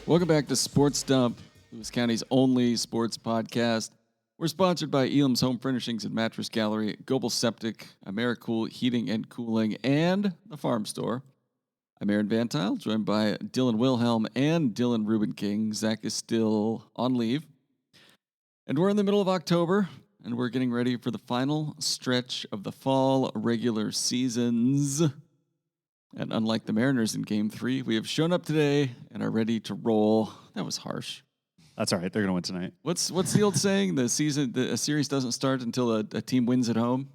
Welcome back to Sports Dump, Lewis County's only sports podcast. We're sponsored by Elam's Home Furnishings and Mattress Gallery, Goebel Septic, Americool Heating and Cooling, and the Farm Store. I'm Aaron Van Tile, joined by Dylan Wilhelm and Dylan Rubin King. Zach is still on leave. And we're in the middle of October, and we're getting ready for the final stretch of the fall regular seasons. And unlike the Mariners in Game 3, we have shown up today and are ready to roll. That was harsh. That's all right. They're going to win tonight. What's the old saying? A series doesn't start until a team wins at home.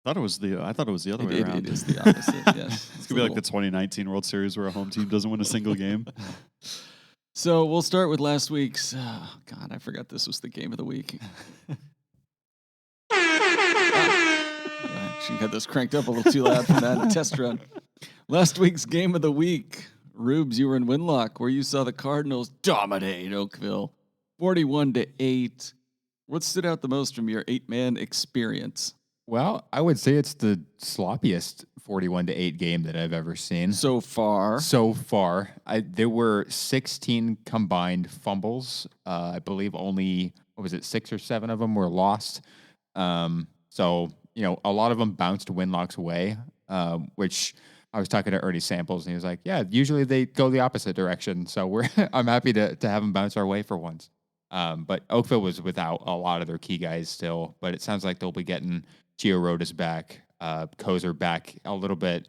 I thought it was the other way around. It is the opposite. Yes, It's gonna be like the 2019 World Series where a home team doesn't win a single game. So we'll start with last week's. Oh, God, I forgot this was the game of the week. She had this cranked up a little too loud from that test run. Last week's game of the week. Rubes, you were in Winlock, where you saw the Cardinals dominate Oakville, 41-8. What stood out the most from your 8-man experience? Well, I would say it's the sloppiest 41-8 game that I've ever seen. So far. There were 16 combined fumbles. I believe only, 6 or 7 of them were lost. So, a lot of them bounced Winlock's way, which I was talking to Ernie Samples, and he was like, yeah, usually they go the opposite direction. So I'm happy to have them bounce our way for once. But Oakville was without a lot of their key guys still, but it sounds like they'll be getting Gio Rodas back, Kozer back a little bit.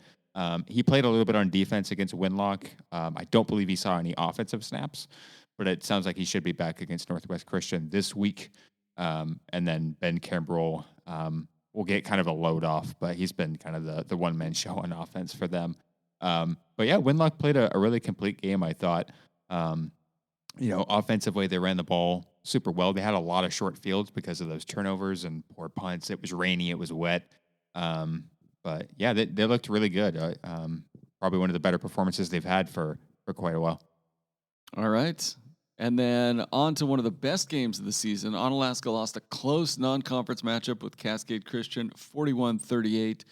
He played a little bit on defense against Winlock. I don't believe he saw any offensive snaps, but it sounds like he should be back against Northwest Christian this week. And then Ben Kimbrell will get kind of a load off, but he's been kind of the one-man show on offense for them. But yeah, Winlock played a really complete game, I thought. Offensively, they ran the ball super well. They had a lot of short fields because of those turnovers and poor punts. It was rainy. It was wet. But yeah, they looked really good. Probably one of the better performances they've had for quite a while. All right. And then on to one of the best games of the season. Onalaska lost a close non-conference matchup with Cascade Christian, 41-38.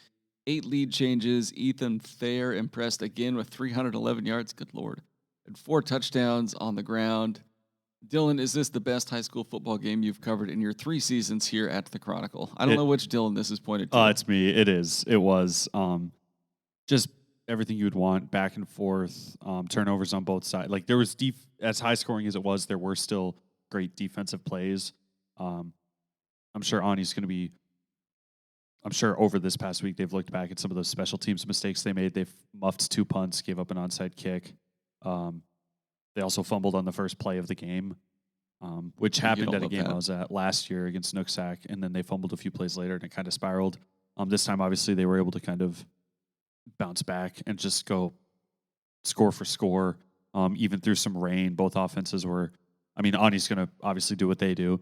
8 lead changes. Ethan Thayer impressed again with 311 yards. Good Lord. And 4 touchdowns on the ground. Dylan, is this the best high school football game you've covered in your 3 seasons here at the Chronicle? I don't know which Dylan this is pointed to. It's me. It is. It was just everything you would want, back and forth, turnovers on both sides. Like there was as high scoring as it was, there were still great defensive plays. I'm sure Ani's going to be. I'm sure over this past week they've looked back at some of those special teams mistakes they made. They've muffed 2 punts, gave up an onside kick. They also fumbled on the first play of the game, which happened at a game I was at last year against Nooksack, and then they fumbled a few plays later, and it kind of spiraled. This time, obviously, they were able to kind of bounce back and just go score for score, even through some rain. Both offenses were, Ani's going to obviously do what they do,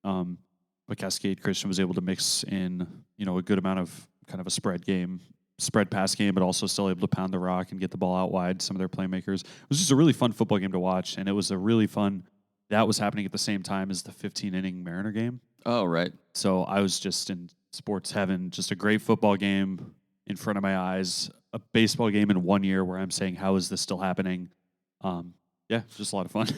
but Cascade Christian was able to mix in, a good amount of kind of a spread pass game, but also still able to pound the rock and get the ball out wide. Some of their playmakers. It was just a really fun football game to watch, and it was a really fun. That was happening at the same time as the 15-inning Mariner game. Oh, right. So I was just in sports heaven. Just a great football game in front of my eyes. A baseball game in 1 year where I'm saying, how is this still happening? Just a lot of fun.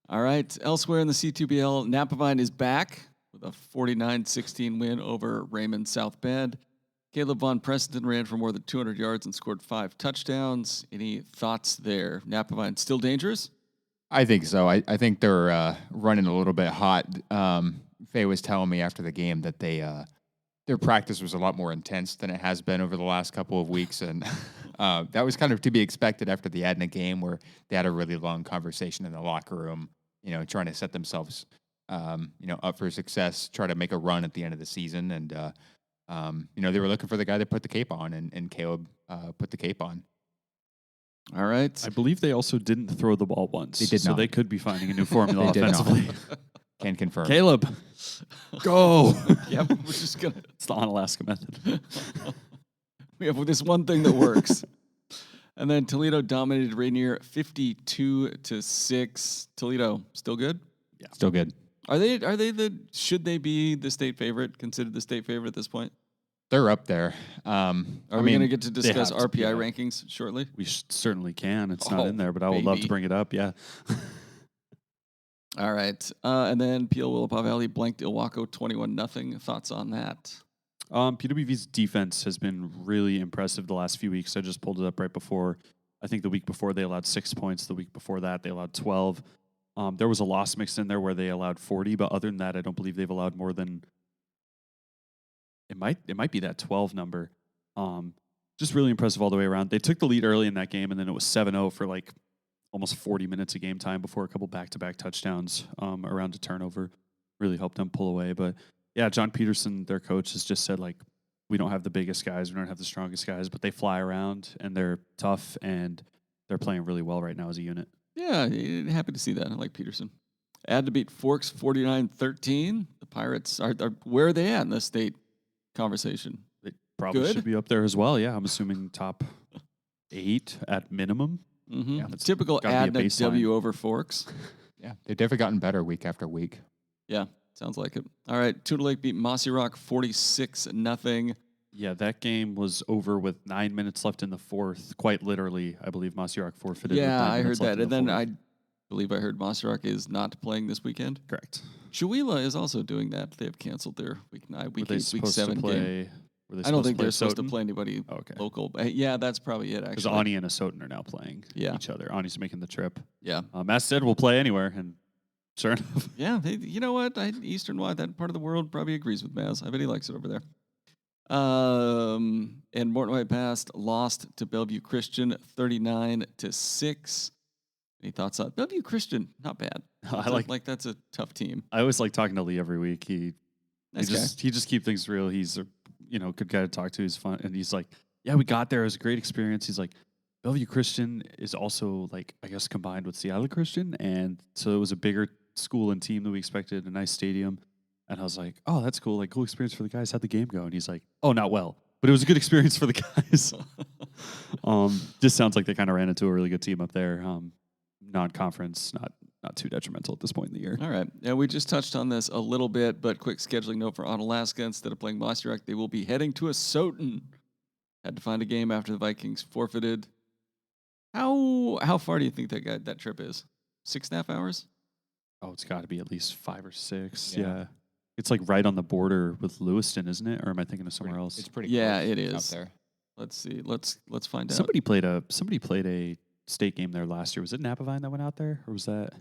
All right. Elsewhere in the C2BL, Napavine is back with a 49-16 win over Raymond South Bend. Caleb Von Preston ran for more than 200 yards and scored 5 touchdowns. Any thoughts there? Napavine still dangerous? I think so. I think they're running a little bit hot. Faye was telling me after the game that their practice was a lot more intense than it has been over the last couple of weeks, and that was kind of to be expected after the Adna game, where they had a really long conversation in the locker room, trying to set themselves, up for success, try to make a run at the end of the season, and they were looking for the guy that put the cape on, and Caleb put the cape on. All right. I believe they also didn't throw the ball once. They did not. So they could be finding a new formula offensively. Can confirm. Caleb, go. Yep, we're just going to. It's the Onalaska method. We have this one thing that works. And then Toledo dominated Rainier 52-6. Toledo, still good? Yeah. Still good. Should they be the state favorite, considered the state favorite at this point? They're up there. Are we going to get to discuss have to, RPI yeah. rankings shortly? We certainly can. It's not Oh, in there, but I would love to baby. bring it up. Yeah. All right. And then Peel Willapa Valley blanked Ilwaco 21-0. Thoughts on that? PWV's defense has been really impressive the last few weeks. I just pulled it up right before. I think the week before they allowed 6 points. The week before that they allowed 12. There was a loss mixed in there where they allowed 40, but other than that, I don't believe they've allowed more than. It might be that 12 number. Just really impressive all the way around. They took the lead early in that game, and then it was 7-0 for like almost 40 minutes of game time before a couple back-to-back touchdowns around a turnover. Really helped them pull away. But yeah, John Peterson, their coach, has just said, like, we don't have the biggest guys, we don't have the strongest guys, but they fly around and they're tough and they're playing really well right now as a unit. Yeah, happy to see that. I like Peterson. Had to beat Forks 49-13. The Pirates are where are they at in the state conversation? They probably Good? should be up there as well. Yeah, I'm assuming top 8 at minimum. Mm-hmm. Yeah, that's Typical gotta be a Adna baseline. W over Forks. Yeah, they've definitely gotten better week after week. Yeah, sounds like it. All right, Tuna Lake beat Mossy Rock 46-0. Yeah, that game was over with 9 minutes left in the fourth. Quite literally, I believe Mossy Rock forfeited. Yeah, with 9 I heard minutes left that. in And the then fourth. I believe I heard Mossy Rock is not playing this weekend. Correct. Chuila is also doing that. They have canceled their week Were eight, they week supposed 7 to game. play? Were they I don't supposed think to they're supposed to Soton? play anybody Okay. local. But yeah, that's probably it, Because actually. Ani and Asotin are now playing Yeah. each other. Ani's making the trip. Yeah. Matt said we'll play anywhere, and sure enough. Yeah, you know what? Eastern Wide, that part of the world probably agrees with Maz. I bet he likes it over there. And Morton White Pass lost to Bellevue Christian 39-6. Any thoughts on Bellevue Christian? Not bad. I That's a tough team. I always like talking to Lee every week. He Nice guy. just keeps things real. He's a good guy to talk to. He's fun, and he's like, yeah, we got there. It was a great experience. He's like, Bellevue Christian is also like, I guess, combined with Seattle Christian, and so it was a bigger school and team than we expected. A nice stadium, and I was like, oh, that's cool. Like, cool experience for the guys. How'd the game go? And he's like, oh, not well, but it was a good experience for the guys. Just sounds like they kind of ran into a really good team up there. Non-conference, not too detrimental at this point in the year. All right. And we just touched on this a little bit, but quick scheduling note for Onalaska. Instead of playing Mossy Rock, they will be heading to Asotin. Had to find a game after the Vikings forfeited. How far do you think that trip is? 6.5 hours? Oh, it's got to be at least 5 or 6. Yeah. Yeah. It's like right on the border with Lewiston, isn't it? Or am I thinking of somewhere else? It's pretty Yeah, close it out is. there. Let's see. Let's find out. Somebody played a state game there last year. Was it Napavine that went out there, or was that?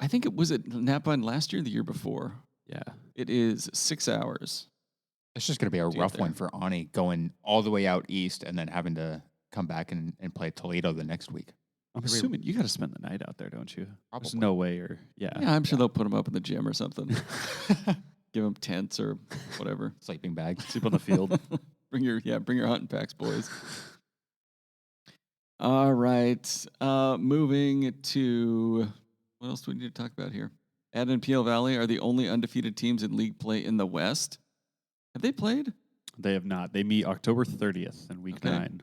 I think it was at Napine last year or the year before. Yeah. It is 6 hours. It's just going to be a get rough there. one for Ani going all the way out east and then having to come back and play Toledo the next week. I'm Maybe- assuming you got to spend the night out there, don't you? There's Probably. no way, or Yeah, I'm sure they'll put them up in the gym or something. Give them tents or whatever. Sleeping bag. sleep on the field. bring your hunting packs, boys. All right. Moving to what else do we need to talk about here? Adna and PL Valley are the only undefeated teams in league play in the West. Have they played They have not. They meet October 30th in week Okay. 9,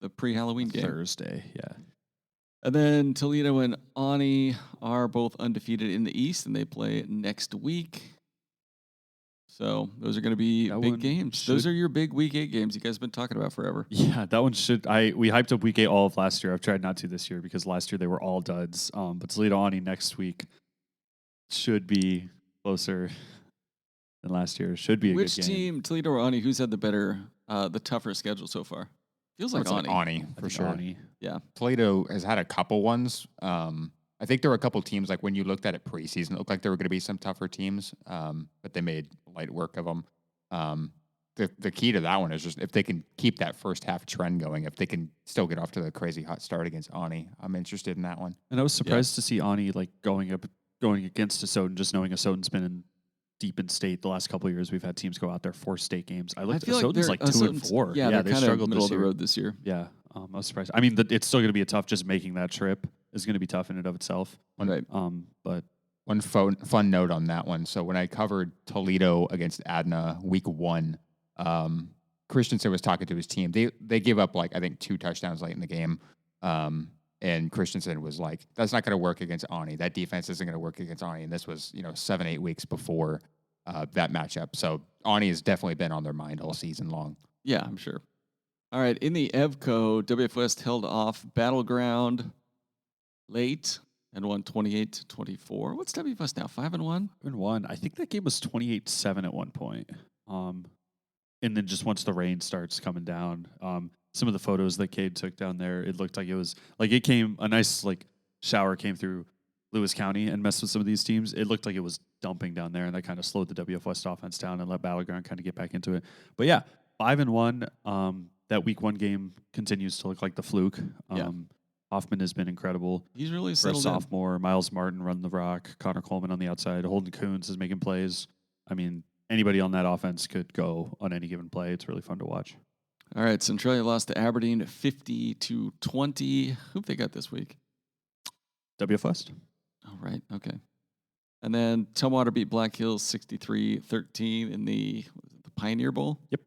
the pre-Halloween game? Thursday. Yeah. And then Toledo and Ani are both undefeated in the East, and they play next week. So those are going to be That big one games. Those should- are your big Week 8 games you guys have been talking about forever. Yeah, that one should. We hyped up week 8 all of last year. I've tried not to this year because last year they were all duds. But Toledo Ani next week should be closer than last year. Should be a Which good game. team, Toledo or Ani, who's had the tougher schedule so far? Feels like It's like Ani. Ani I for think sure. Ani. Yeah. Toledo has had a couple ones. I think there were a couple teams, like when you looked at it preseason, it looked like there were going to be some tougher teams, but they made light work of them. The key to that one is just if they can keep that first half trend going, if they can still get off to the crazy hot start against Ani, I'm interested in that one. And I was surprised to see Ani like going against Asotin, just knowing Asotin's been in deep in state the last couple of years. We've had teams go out there for state games. I looked at Asotin's like 2-4. Yeah, they're they kind of struggled middle this of the year. road this year. Yeah, I was surprised. I mean, it's still going to be a tough. Just making that trip is going to be tough in and of itself. Right. But One fun note on that one. So when I covered Toledo against Adna week 1, Christensen was talking to his team. They gave up like I think 2 touchdowns late in the game. And Christensen was like, that's not going to work against Ani. That defense isn't going to work against Ani. And this was 7-8 weeks before that matchup. So Ani has definitely been on their mind all season long. Yeah, I'm sure. All right, in the EVCO, WF West held off Battleground late and won 28-24. What's WF West now? 5-1? 5-1. I think that game was 28-7 at one point. And then just once the rain starts coming down, some of the photos that Cade took down there, it looked like it was like a nice shower came through Lewis County and messed with some of these teams. It looked like it was dumping down there, and that kind of slowed the WF West offense down and let Battleground kind of get back into it. But yeah, 5-1. That week 1 game continues to look like the fluke. Hoffman has been incredible. He's really for a settled sophomore. Miles Martin run the rock. Connor Coleman on the outside. Holden Coons is making plays. I mean, anybody on that offense could go on any given play. It's really fun to watch. All right, Centralia lost to Aberdeen 50-20. Who they got this week? WF West. Oh, right. Okay. And then Tumwater beat Black Hills 63-13 in the Pioneer Bowl. Yep.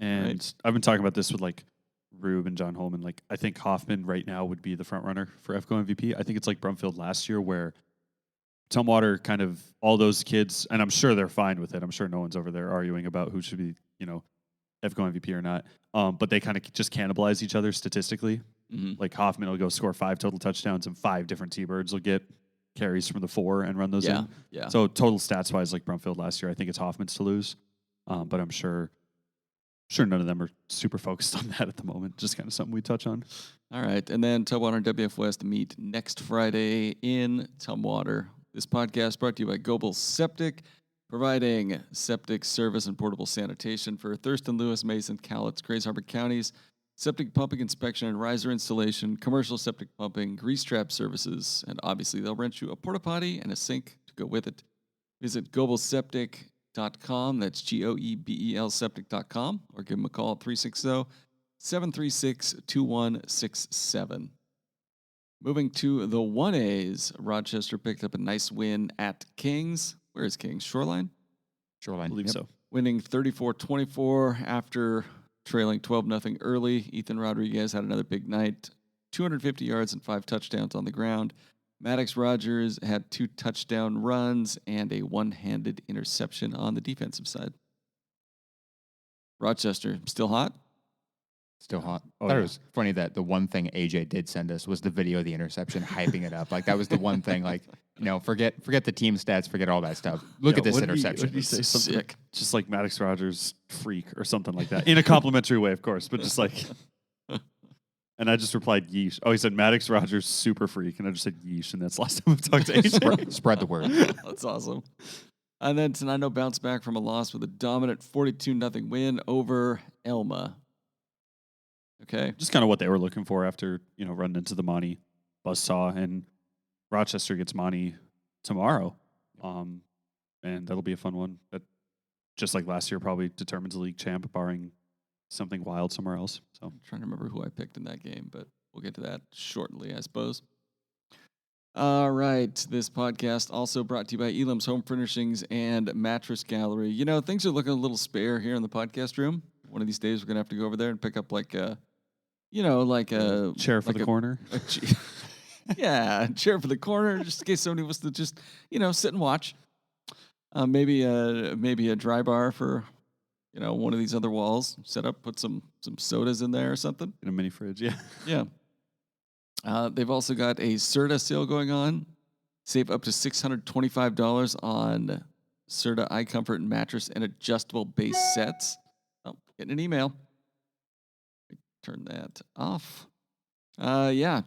And I've been talking about this with Rube and John Holman. I think Hoffman right now would be the front runner for EVCO MVP. I think it's like Brumfield last year where Tumwater kind of all those kids, and I'm sure they're fine with it. I'm sure no one's over there arguing about who should be, EVCO MVP or not. But they kind of just cannibalize each other statistically. Mm-hmm. Like Hoffman will go score 5 total touchdowns and 5 different T-Birds will get carries from the 4 and run those in. Yeah. So total stats wise, like Brumfield last year, I think it's Hoffman's to lose. But I'm sure none of them are super focused on that at the moment. Just kind of something we touch on. All right. And then Tumwater and WF West meet next Friday in Tumwater. This podcast brought to you by Goebel Septic, providing septic service and portable sanitation for Thurston, Lewis, Mason, Cowlitz, Grays Harbor counties, septic pumping inspection and riser installation, commercial septic pumping, grease trap services, and obviously they'll rent you a porta potty and a sink to go with it. Visit goebelseptic.com. That's Goebel septic.com, or give them a call at 360-736-2167. Moving to the 1As, Rochester picked up a nice win at Kings. Where is Kings? Shoreline? I believe so. Winning 34-24 after trailing 12-0 early. Ethan Rodriguez had another big night. 250 yards and 5 touchdowns on the ground. Maddox Rogers had 2 touchdown runs and a one-handed interception on the defensive side. Rochester, still hot? Still hot. Oh, I thought yeah. it was funny that the one thing AJ did send us was the video of the interception, hyping it up. That was the one thing. Forget the team stats, forget all that stuff. Look at this interception. What did he say? Something Sick. just like Maddox Rogers freak or something like that. In a complimentary way, of course, but just like. And I just replied, yeesh. Oh, he said Maddox Rogers super freak. And I just said yeesh. And that's the last time I've talked to AJ. Spread the word. That's awesome. And then Tenino bounced back from a loss with a dominant 42-0 win over Elma. Okay. Just kind of what they were looking for after, running into the Monty buzzsaw. And Rochester gets Monty tomorrow. And that'll be a fun one. That, just like last year, probably determines the league champ, barring something wild somewhere else. So I'm trying to remember who I picked in that game, but we'll get to that shortly, I suppose. All right. This podcast also brought to you by Elam's Home Furnishings and Mattress Gallery. Things are looking a little spare here in the podcast room. One of these days, we're going to have to go over there and pick up a chair for the corner. A chair for the corner, just in case somebody wants to just, sit and watch. Maybe a dry bar for, one of these other walls. Set up, put some sodas in there or something. In a mini fridge, yeah. Yeah. They've also got a Serta sale going on. Save up to $625 on Serta iComfort mattress and adjustable base sets. Oh, getting an email. Turn that off.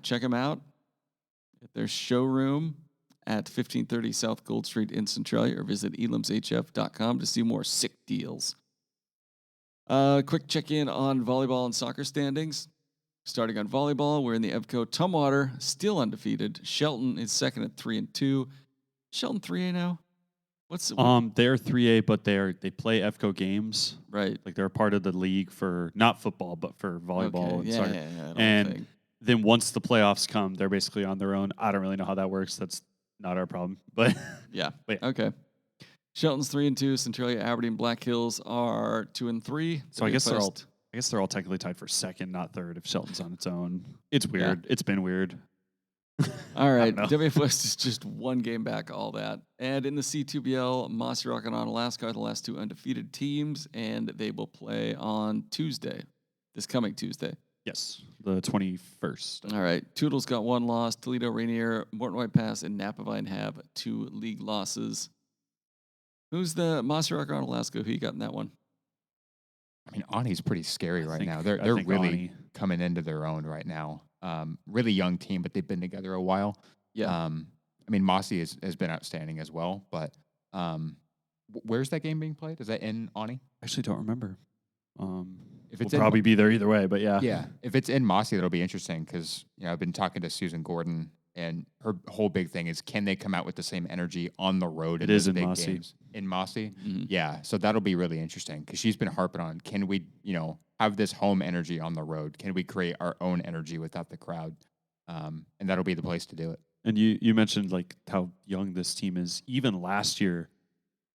Check them out at their showroom at 1530 South Gold Street in Centralia, or visit elamshf.com to see more sick deals. Quick check-in on volleyball and soccer standings. Starting on volleyball, we're in the EVCO. Tumwater, still undefeated. Shelton is second at 3-2. Shelton 3A now? They're 3A, but they play EVCO games. Right. Like they're a part of the league for not football, but for volleyball and soccer. Yeah, and then once the playoffs come, they're basically on their own. I don't really know how that works. That's not our problem. But yeah. Wait. Okay. Shelton's 3-2. Centralia, Aberdeen, Black Hills are 2-3. So I guess they're all technically tied for second, not third. If Shelton's on its own, it's weird. Yeah. It's been weird. All right, don't know. WF West is just one game back, all that. And in the C2BL, Mossy Rock and Onalaska are the last two undefeated teams, and they will play on Tuesday, this coming Tuesday. Yes, the 21st. All right, Toodles got one loss. Toledo, Rainier, Morton White Pass, and Napavine have 2 league losses. Who's the Mossy Rock or Onalaska? Who you got in that one? I mean, Ani's pretty scary right now. I They're think really Ani. coming into their own right now. Really young team, but they've been together a while. Yeah. I mean, Mossy has been outstanding as well. But where's that game being played? Is that in Ani? I actually don't remember. If We'll it's in, probably be there either way, but yeah. yeah, if it's in Mossy, that'll be interesting because I've been talking to Susan Gordon, and her whole big thing is can they come out with the same energy on the road? It in is those in big Mossy. games? In Mossy, Mhm. yeah. So that'll be really interesting because she's been harping on can we have this home energy on the road? Can we create our own energy without the crowd? And that'll be the place to do it. And you mentioned like how young this team is. Even last year,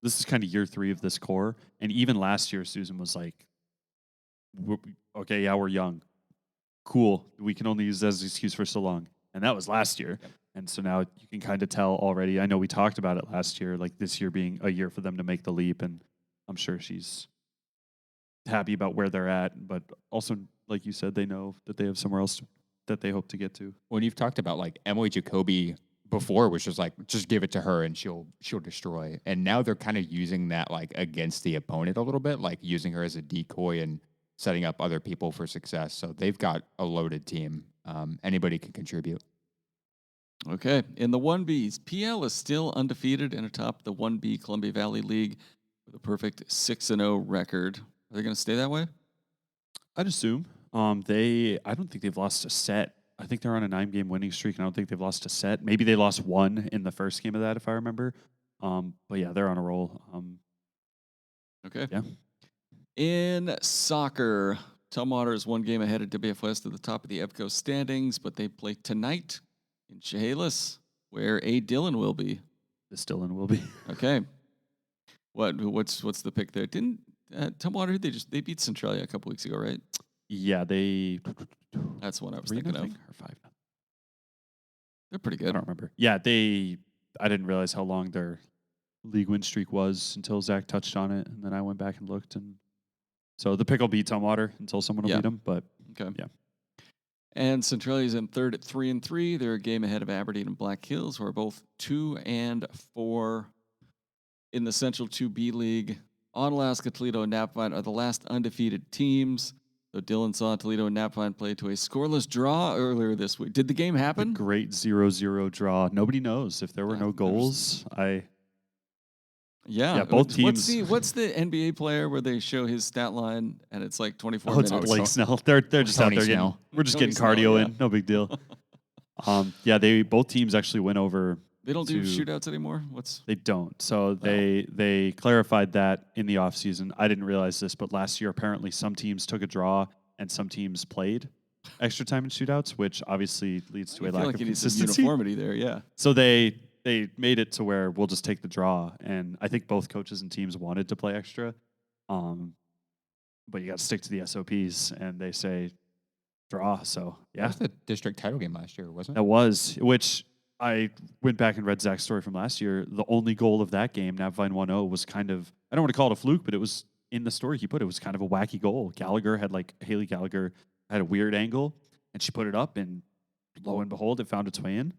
this is kind of year 3 of this core, and even last year, Susan was like, "Okay, yeah, we're young, cool. We can only use that as an excuse for so long." And that was last year. Yep. And so now you can kind of tell already. I know we talked about it last year, like this year being a year for them to make the leap, and I'm sure she's happy about where they're at. But also, like you said, they know that they have somewhere else that they hope to get to. When you've talked about like Emily Jacoby before, which was like just give it to her and she'll destroy. And now they're kind of using that like against the opponent a little bit, like using her as a decoy and setting up other people for success. So they've got a loaded team. Anybody can contribute. Okay. In the 1Bs, PL is still undefeated and atop the 1B Columbia Valley League with a perfect 6-0 record. Are they going to stay that way? I'd assume. I don't think they've lost a set. I think they're on a 9-game winning streak, and I don't think they've lost a set. Maybe they lost one in the first game of that, if I remember. But yeah, they're on a roll. Okay. Yeah. In soccer, Tumwater is 1 game ahead of WF West at the top of the EVCO standings, but they play tonight in Chehalis, where A. Dillon will be. This Dylan will be. Okay. What's the pick there? Didn't Tumwater, they beat Centralia a couple weeks ago, right? Yeah, they That's the one I was 3-0 thinking of. or 5-0. They're pretty I good. don't remember. Yeah, I didn't realize how long their league win streak was until Zach touched on it, and then I went back and looked, and so the pick will beat Tumwater until someone will Yeah. beat them. But Okay. Yeah. And Centralia's in third at 3-3. They're a game ahead of Aberdeen and Black Hills, who are both 2-4 in the Central 2B League. Onalaska, Toledo, and Napavine are the last undefeated teams. So Dylan saw Toledo and Napavine play to a scoreless draw earlier this week. Did the game the happen? great 0-0 draw. Nobody knows if there were Yeah, no there's- goals. Yeah. both What's teams- what's the NBA player where they show his stat line and it's like 24 Oh, it's minutes? Blake Snell. They're just out Tony there getting. Snell. We're just Tony getting Snell, cardio yeah. in. No big deal. Both teams actually went over. They don't do to- shootouts anymore? They don't. So they clarified that in the offseason. I didn't realize this, but last year apparently some teams took a draw and some teams played extra time in shootouts, which obviously leads to I a feel lack like of you need some consistency. uniformity there, yeah. So they made it to where we'll just take the draw, and I think both coaches and teams wanted to play extra, but you got to stick to the SOPs, and they say draw. So That yeah, was the district title game last year, wasn't it? that was, which I went back and read Zach's story from last year. The only goal of that game, Napvine 1-0, was kind of, I don't want to call it a fluke, but it was in the story he put, it was kind of a wacky goal. Haley Gallagher had a weird angle, and she put it up, and lo and behold, it found its way in.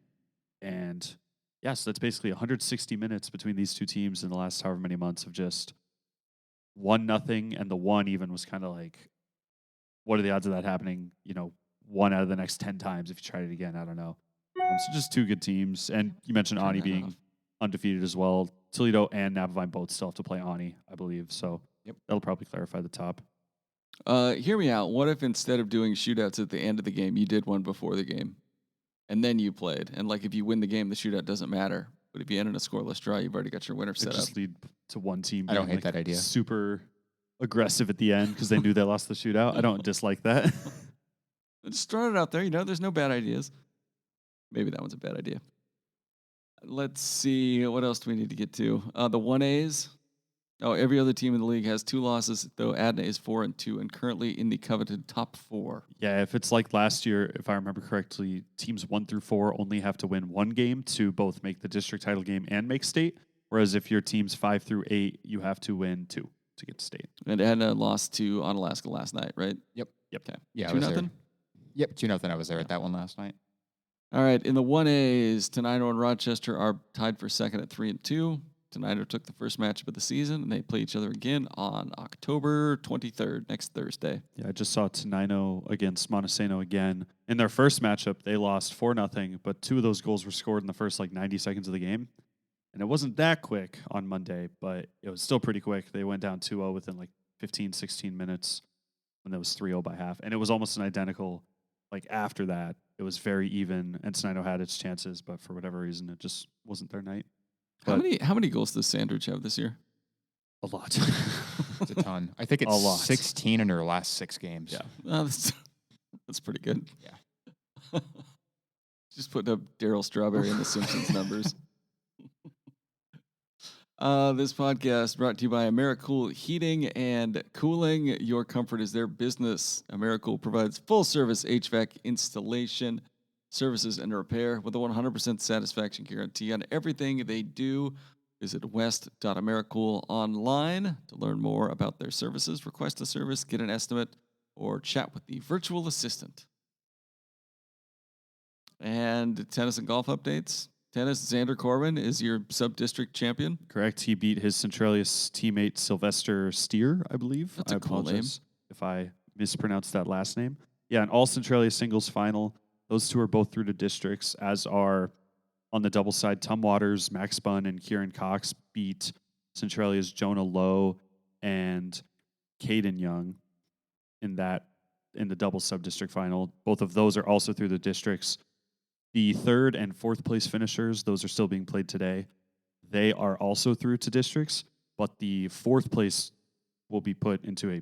And yeah, so that's basically 160 minutes between these two teams in the last however many months of just 1-0, and the one even was kind of like, what are the odds of that happening? 1 out of the next 10 times if you tried it again. I don't know. So just two good teams, and you mentioned Turn Ani that being off. undefeated as well. Toledo and Napavine both still have to play Ani, I believe. So Yep. that'll probably clarify the top. Hear me out. What if instead of doing shootouts at the end of the game, you did one before the game, and then you played? And like, if you win the game, the shootout doesn't matter. But if you end in a scoreless draw, you've already got your winner It set up. just lead to one team. I don't being, hate that idea. Super aggressive at the end because they knew they lost the shootout. I don't dislike that. Just throw it out there. There's no bad ideas. Maybe that one's a bad idea. Let's see. What else do we need to get to? The 1As. Oh, every other team in the league has 2 losses, though Adna is 4-2 and currently in the coveted top 4. Yeah, if it's like last year, if I remember correctly, teams 1 through 4 only have to win 1 game to both make the district title game and make state. Whereas if your team's 5 through 8, you have to win 2 to get to state. And Adna lost to Onalaska last night, right? Yep. Okay. Yeah, 2-0? Yep, 2-0. I was there at that one last night. All right. In the 1As, Tenino and Rochester are tied for second at 3-2. Tenino took the first matchup of the season, and they play each other again on October 23rd, next Thursday. Yeah, I just saw Tenino against Montesano again. In their first matchup, they lost 4-0, but 2 of those goals were scored in the first 90 seconds of the game. And it wasn't that quick on Monday, but it was still pretty quick. They went down 2-0 within 15, 16 minutes when it was 3-0 by half. And it was almost an identical, after that, it was very even, and Tenino had its chances, but for whatever reason, it just wasn't their night. How many goals does Sandridge have this year? A lot. It's a ton. I think A lot. it's 16 in their last 6 games. Yeah. That's pretty good. Yeah. Just putting up Daryl Strawberry in the Simpsons numbers. This podcast brought to you by Americool Heating and Cooling. Your comfort is their business. Americool provides full-service HVAC installation, services, and repair with a 100% satisfaction guarantee on everything they do. Visit west.americool online to learn more about their services, request a service, get an estimate, or chat with the virtual assistant. And tennis and golf updates. Tennis, Xander Corbin is your sub-district champion. Correct. He beat his Centralis teammate Sylvester Steer, I believe. That's a cool name. If I mispronounced that last name. Yeah, an all Centralia singles final. Those 2 are both through to districts, as are on the double side, Tom Waters, Max Bunn, and Kieran Cox beat Centralia's Jonah Lowe and Caden Young in the double sub-district final. Both of those are also through the districts. The 3rd and 4th place finishers, those are still being played today. They are also through to districts, but the 4th place will be put into a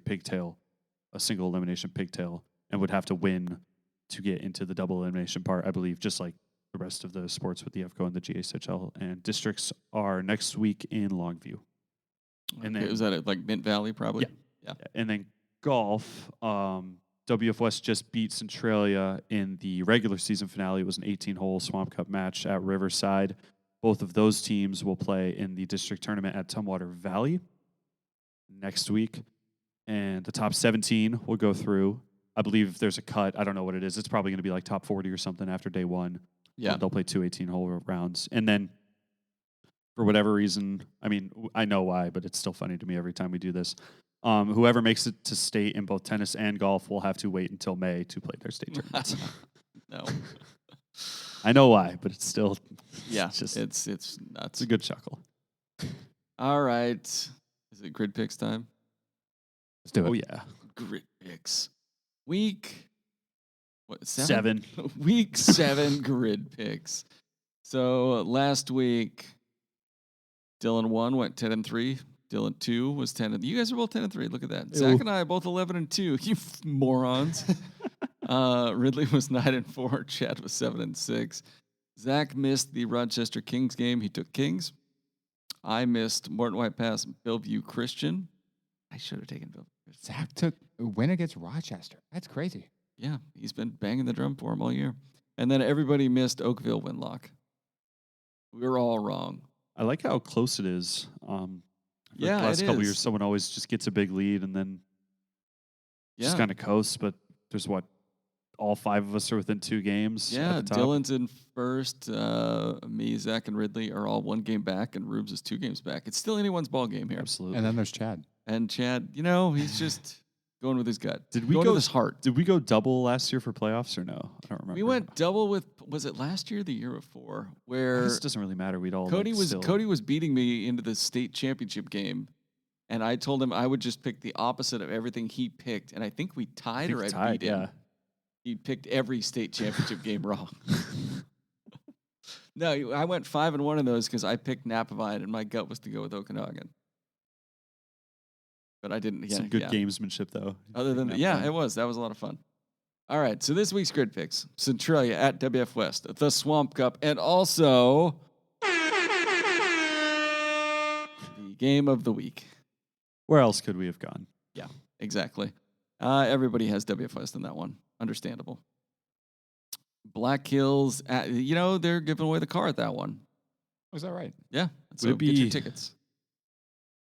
single elimination pigtail, and would have to win to get into the double elimination part, I believe, just like the rest of the sports with the FCO and the GSHL. And districts are next week in Longview. And then, is that at Mint Valley, probably? Yeah. And then golf, WF West just beat Centralia in the regular season finale. It was an 18-hole Swamp Cup match at Riverside. Both of those teams will play in the district tournament at Tumwater Valley next week. And the top 17 will go through. I believe there's a cut. I don't know what it is. It's probably going to be top 40 or something after day 1. Yeah. They'll play 2 18-hole rounds. And then for whatever reason, I know why, but it's still funny to me every time we do this. Whoever makes it to state in both tennis and golf will have to wait until May to play their state tournaments. No. I know why, but it's still it's nuts. It's a good chuckle. All right. Is it grid picks time? Let's do it. Oh, yeah. Grid picks. Week 7. Week 7 grid picks. So last week, Dylan 1 went 10-3. Dylan 2 was 10. You guys are both 10-3. Look at that. Zach and I are both 11-2. You morons. Ridley was 9-4. Chad was 7-6. Zach missed the Rochester Kings game. He took Kings. I missed Morton White Pass, Bellevue Christian. I should have taken Bellevue Christian. Zach took a win against Rochester. That's crazy. Yeah, he's been banging the drum for him all year. And then everybody missed Oakville Winlock. We were all wrong. I like how close it is. The last couple years, someone always just gets a big lead and then just kind of coasts. But there's all 5 of us are within 2 games. Yeah, Dylan's in first. Me, Zach, and Ridley are all 1 game back, and Rubes is 2 games back. It's still anyone's ball game here. Absolutely. And then there's Chad. And Chad, he's just going with his gut. Did we going go with his heart? Did we go double last year for playoffs or no? I don't remember. We went double with, was it last year or the year before? Where this doesn't really matter. We'd all Cody was beating me into the state championship game, and I told him I would just pick the opposite of everything he picked, and I think we tied or I beat him. Yeah. He picked every state championship game wrong. No, I went 5-1 in those because I picked Napavine, and my gut was to go with Okanagan. But I didn't. Some good gamesmanship, though. Other than it was. That was a lot of fun. All right, so this week's grid picks: Centralia at WF West, the Swamp Cup, and also the game of the week. Where else could we have gone? Exactly. Everybody has WFS in that one. Understandable. Black Hills, they're giving away the car at that one. Was that right? Yeah. Would So it get your be- tickets.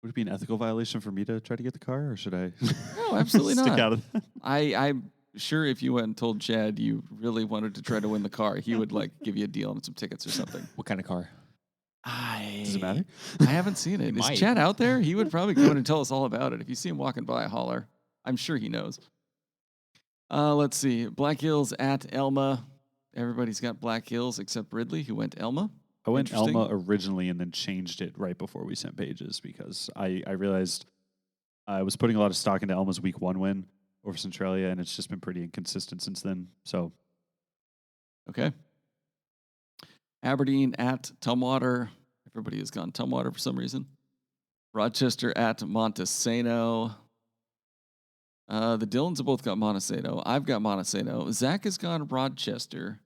Would it be an ethical violation for me to try to get the car, or should I? No, absolutely stick not. out of that? I'm sure if you went and told Chad you really wanted to try to win the car, he would give you a deal on some tickets or something. What kind of car? Does it matter? I haven't seen it. Is might. Chad out there? He would probably go in and tell us all about it. If you see him walking by, holler. I'm sure he knows. Let's see. Black Hills at Elma. Everybody's got Black Hills except Ridley, who went Elma. I went Interesting. Elma originally and then changed it right before we sent pages because I realized I was putting a lot of stock into Elma's week 1 win over Centralia, and it's just been pretty inconsistent since then. So, Okay. Aberdeen at Tumwater. Everybody has gone Tumwater for some reason. Rochester at Montesano. The Dylans have both got Montesano. I've got Montesano. Zach has gone Rochester.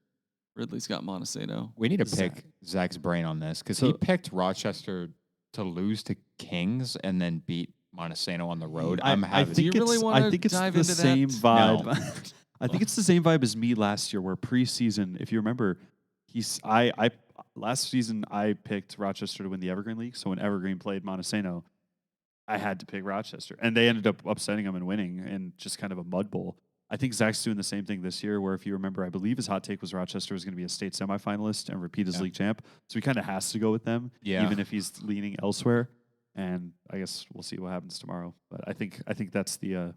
Ridley's got Montesano. We need to Zach. pick Zach's brain on this because So- he picked Rochester to lose to Kings and then beat Montesano on the road. I having Do you think really it's wanna I think it's dive the into that? same vibe. No. I think it's the same vibe as me last year, where preseason, if you remember, last season I picked Rochester to win the Evergreen League. So when Evergreen played Montesano, I had to pick Rochester, and they ended up upsetting them and winning in just kind of a mud bowl. I think Zach's doing the same thing this year, where if you remember, I believe his hot take was Rochester was going to be a state semifinalist and repeat as Yeah. league champ. So he kind of has to go with them, Yeah. even if he's leaning elsewhere. And I guess we'll see what happens tomorrow. But I think that's the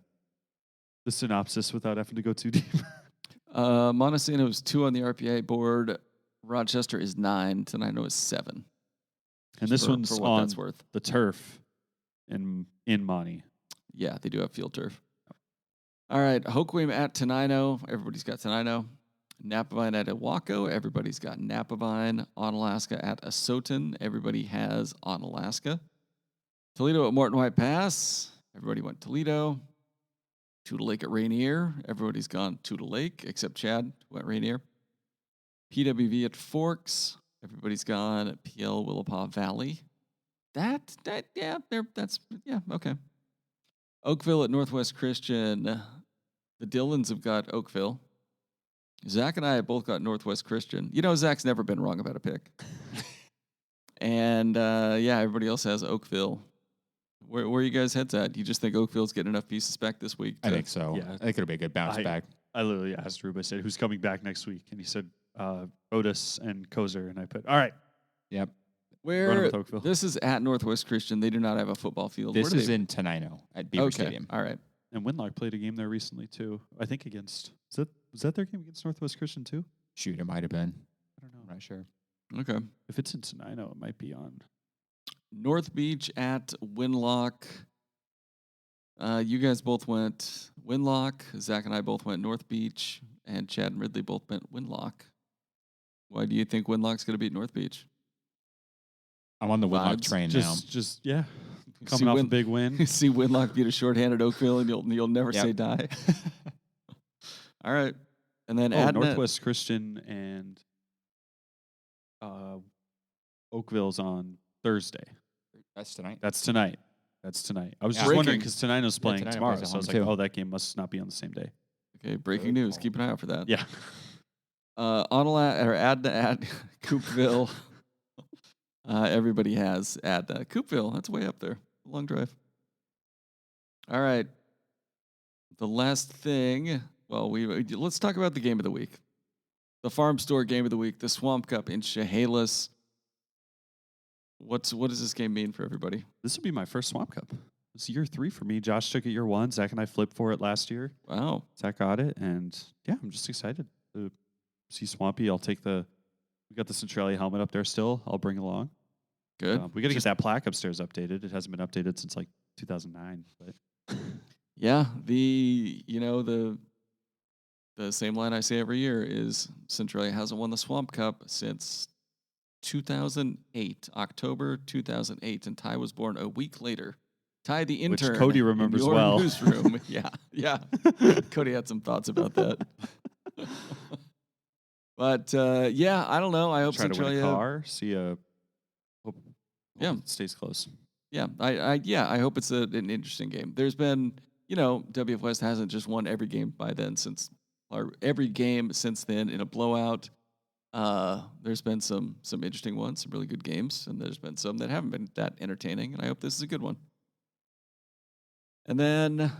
synopsis without having to go too deep. Montesano is 2 on the RPA board. Rochester is 9. Tenino is 7. And this for one's what on that's worth. the turf in Monty. Yeah, they do have field turf. All right, Hoquiam at Tenino. Everybody's got Tenino. Napavine at Iwako. Everybody's got Napavine. Onalaska at Asotin. Everybody has Onalaska. Toledo at Morton White Pass. Everybody went Toledo. Tudor Lake at Rainier. Everybody's gone Tudor Lake except Chad, who went Rainier. PWV at Forks. Everybody's gone at PL Willapa Valley. That's okay. Oakville at Northwest Christian. The Dylans have got Oakville. Zach and I have both got Northwest Christian. Zach's never been wrong about a pick. And everybody else has Oakville. Where are you guys' heads at? Do you just think Oakville's getting enough pieces back this week? I think so. Yeah. I think it'll be a good bounce back. I literally asked Rube, I said, who's coming back next week? And he said, Otis and Kozer. And I put, all right. Yep. Run Where with Oakville. this is at Northwest Christian. They do not have a football field. This Where do is they- in Tenino at Beaver Okay. Stadium. All right. And Winlock played a game there recently, too. I think against, was that their game against Northwest Christian, too? Shoot, it might have been. I don't know. I'm not sure. Okay. If it's in Tenino, it might be on. North Beach at Winlock. You guys both went Winlock. Zach and I both went North Beach. And Chad and Ridley both went Winlock. Why do you think Winlock's going to beat North Beach? I'm on the Winlock Vibes. train now. Just yeah. See Coming off a Win- big win. See Winlock beat a shorthanded Oakville, and you'll never Yep. say die. All right. And then Oh, Adnet. Northwest Christian and Oakville's on Thursday. That's tonight. That's tonight. I was Yeah. just wondering Breaking. because Tenino's playing Tenino tomorrow. plays at So I was home, like, too. oh, that game must not be on the same day. Okay, breaking news. Keep an eye out for that. Yeah. Adna at Coopville. Everybody has Adna. Coopville, that's way up there. Long drive. All right. The last thing, let's talk about the game of the week. The Farm Store game of the week, the Swamp Cup in Chehalis. What does this game mean for everybody? This will be my first Swamp Cup. It's year 3 for me. Josh took it year 1. Zach and I flipped for it last year. Wow. Zach got it. And yeah, I'm just excited to see Swampy. We got the Centralia helmet up there still. I'll bring it along. Good. We got to get that plaque upstairs updated. It hasn't been updated since like 2009. But Yeah, the same line I say every year is Centralia hasn't won the Swamp Cup since 2008, October 2008, and Ty was born a week later. Ty, the intern, Cody remembers in your well. newsroom. yeah. Cody had some thoughts about that. But I don't know. I hope try to win a Centralia. car. Hope Yeah. it stays close. Yeah, I hope it's an interesting game. There's been, WF West hasn't just won every game by then or every game since then in a blowout. There's been some interesting ones, some really good games, and there's been some that haven't been that entertaining, and I hope this is a good one. And then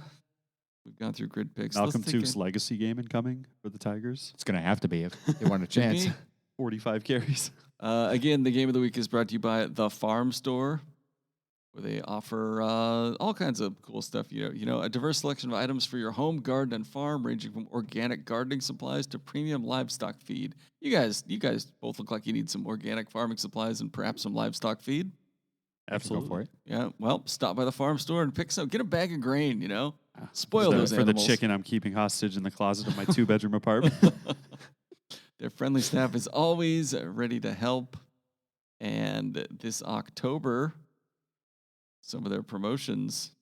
we've gone through grid picks. Malcolm Tuke's legacy game incoming for the Tigers. It's going to have to be if they want a chance. 45 carries. Again, the game of the week is brought to you by The Farm Store, where they offer all kinds of cool stuff. A diverse selection of items for your home, garden, and farm, ranging from organic gardening supplies to premium livestock feed. You guys both look like you need some organic farming supplies and perhaps some livestock feed. Absolutely. Go for it. Yeah, well, stop by the farm store and pick some. Get a bag of grain, Spoil those for animals. the chicken I'm keeping hostage in the closet of my 2-bedroom apartment. Their friendly staff is always ready to help. And this October, some of their promotions,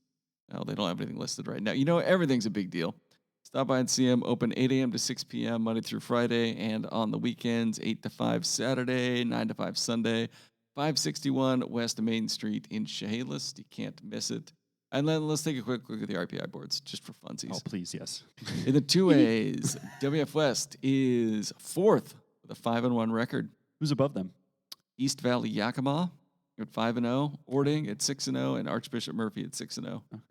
they don't have anything listed right now. Everything's a big deal. Stop by and see them. Open 8 a.m. to 6 p.m. Monday through Friday, and on the weekends, 8 to 5 Saturday, 9 to 5 Sunday. 561 West Main Street in Chehalis. You can't miss it. And then let's take a quick look at the RPI boards, just for funsies. Oh, please, yes. In the 2As, WF West is 4th with a 5-1 record. Who's above them? East Valley Yakima at 5-0, Ording at 6-0, and Archbishop Murphy at 6-0. Okay.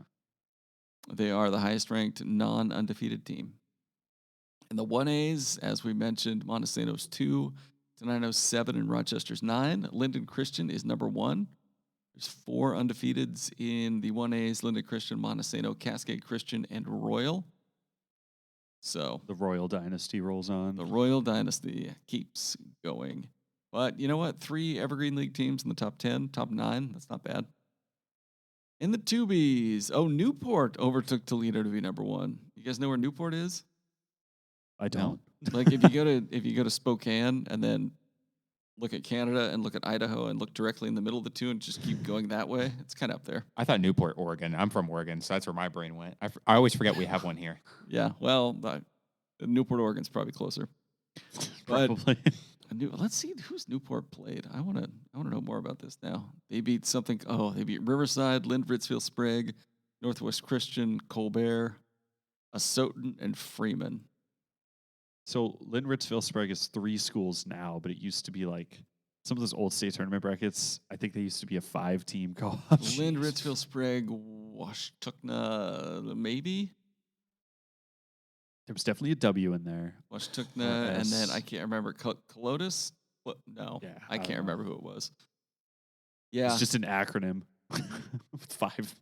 They are the highest-ranked non-undefeated team. In the 1As, as we mentioned, Montesano's 2, Tenino's 7, and Rochester's 9. Linden Christian is number 1. There's 4 undefeateds in the 1As: Linden Christian, Montesano, Cascade Christian, and Royal. So the Royal Dynasty rolls on. The Royal Dynasty keeps going. But you know what? 3 Evergreen League teams in the top 10, top 9. That's not bad. In the 2Bs, Newport overtook Toledo to be number 1. You guys know where Newport is? I don't. Like if you go to Spokane and then look at Canada and look at Idaho and look directly in the middle of the two and just keep going that way, it's kind of up there. I thought Newport, Oregon. I'm from Oregon, so that's where my brain went. I always forget we have one here. Yeah, well, Newport, Oregon's probably closer. Probably. Let's see who's Newport played. I want to know more about this now. They beat something. They beat Riverside, Lind, Ritzville, Sprague, Northwest Christian, Colbert, Asotin, and Freeman. So Lind, Ritzville, Sprague is 3 schools now, but it used to be like some of those old state tournament brackets. I think they used to be a 5-team co-op. Lind, Ritzville, Sprague, Washtukna, maybe. There was definitely a W in there. Washtukna, and then I can't remember. Colotus? What? No, Yeah, I can't remember who it was. Yeah. It's just an acronym with 5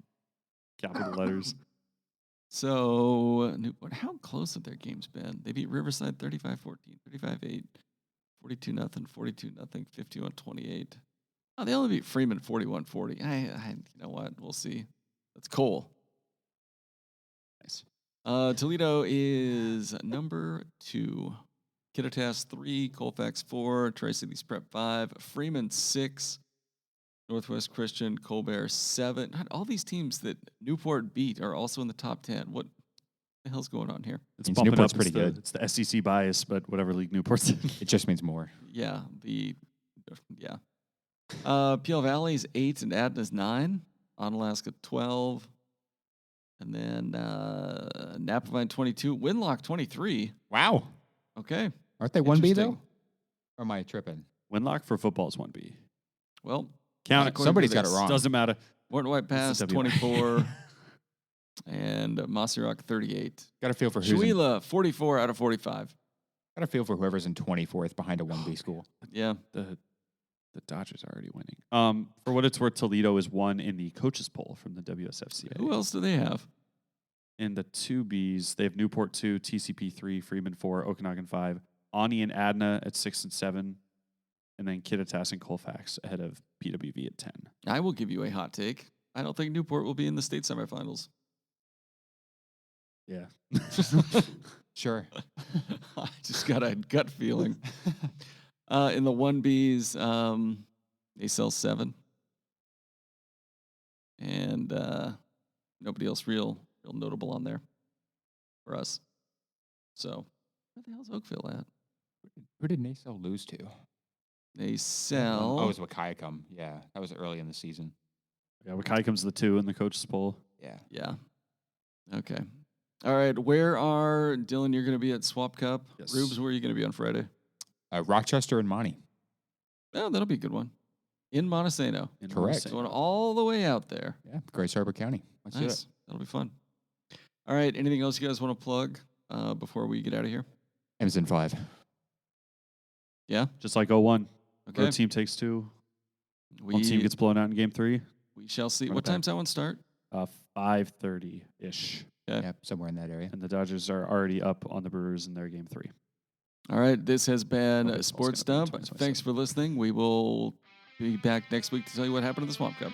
capital letters. So, Newport, how close have their games been? They beat Riverside 35-14, 35-8, 42-0, 42-0, 51-28. Oh, they only beat Freeman 41-40. You know what? We'll see. That's Cole. Nice. Toledo is number 2. Kittitas 3, Colfax 4, Tri-Cities Prep 5, Freeman 6, Northwest Christian, Colbert 7. All these teams that Newport beat are also in the top 10. What the hell's going on here? It's bumping Newport's up. pretty good. It's the SEC bias, but whatever league Newport's in. It just means more. Yeah, Peel Valley's 8 and Adna's 9. Onalaska 12. And then Napavine 22. Winlock 23. Wow. Okay. Aren't they 1B, though? Interesting. Or am I tripping? Winlock for football is 1B. Well, Count it. Somebody's got it wrong. Doesn't matter. Morton White Pass It's a W. 24. And Mossy Rock 38. Got a feel for who's Shuila 44 out of 45. got a feel for whoever's in 24th behind a 1B school. Yeah. The Dodgers are already winning. For what it's worth, Toledo is 1 in the coaches poll from the WSFCA. Who else do they have? In the 2Bs, they have Newport 2, TCP 3, Freeman 4, Okanagan 5, Ani and Adna at 6 and 7, and then Kittitas and Colfax ahead of PWV at 10. I will give you a hot take. I don't think Newport will be in the state semifinals. Yeah. Sure. I just got a gut feeling. In the 1Bs, they sell 7. And nobody else real notable on there for us. So, where the hell's Oakville at? Who did Naso lose to? They sell. Oh, it was Wakayakum. Yeah, that was early in the season. Yeah, Wakai comes the 2 in the coach's poll. Yeah. Yeah. Okay. All right. Where are Dylan? You're going to be at Swap Cup. Yes. Rubes, where are you going to be on Friday? Rochester and Monty. Oh, that'll be a good one. In Montesano. In Correct. Montesano. Going all the way out there. Yeah, Grace Harbor County. Let's do it. Nice. That'll be fun. All right. Anything else you guys want to plug before we get out of here? Amazon 5. Yeah. Just like 0-1. Okay. Road team takes 2. One team gets blown out in game 3. We shall see. Run What it back. time's that one start? 5:30-ish. Okay. Yeah, somewhere in that area. And the Dodgers are already up on the Brewers in their game 3. All right. This has been Okay, Sports gonna be Dump. 2027. Thanks for listening. We will be back next week to tell you what happened to the Swamp Cup.